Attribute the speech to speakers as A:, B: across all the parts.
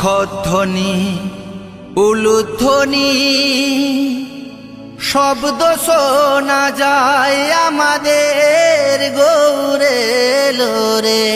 A: শঙ্খধ্বনি উলুধ্বনি শব্দ শোনা যায় আমাদের গৌরে লোরে।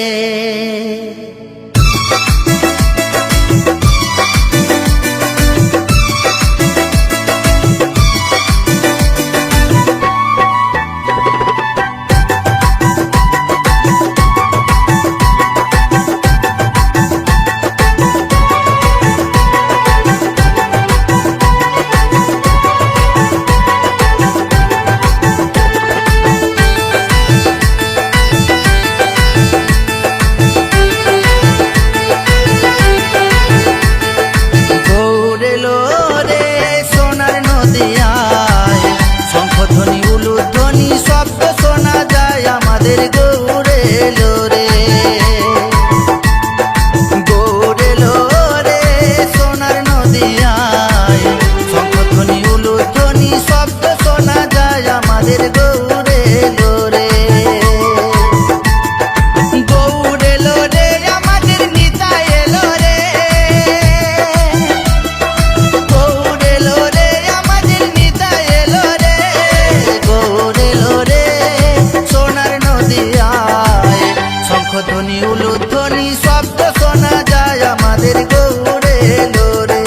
A: শঙ্খধ্বনি উলুধ্বনি শব্দ শোনা যায় আমাদের গৌরে লোরে।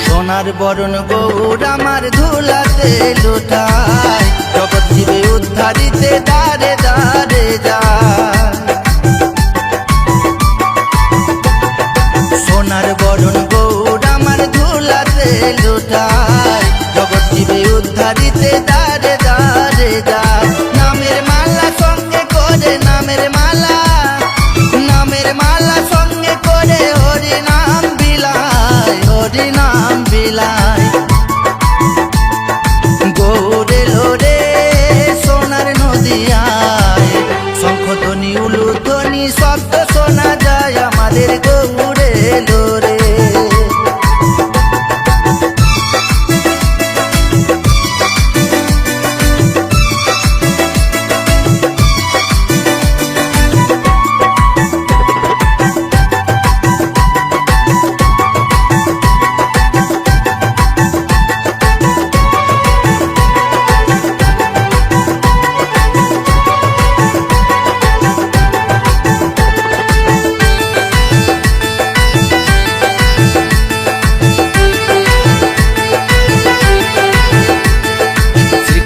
A: সোনার বরণ গৌর আমার ধুলাতে লুটায়, জগৎ জীবে উদ্ধারিতে দারে দারে যায়। সোনার বরণ গৌর আমার ধুলাতে লুটায়, জগৎ জীবে উদ্ধারিতে দারে দারে যায়। নামের মালা সঙ্গে করে নামের মালা, নামের মালা সঙ্গে করে হরি নাম বিলায়, হরি নাম বিলায়। গৌরে লোরে সোনার নদিয়ায়, শঙ্খধ্বনি উলুধ্বনি শব্দ শোনা যায় আমাদের গৌরে লোরে।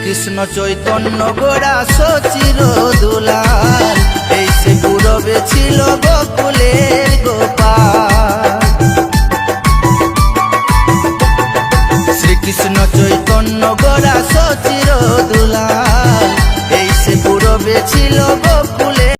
A: কৃষ্ণ চৈতন্য গোড়া সচির দুলাল, এই সে পূরবে ছিল গোকুলের গোপাল। শ্রীকৃষ্ণ চৈতন্য গোড়া সচির দুলাল,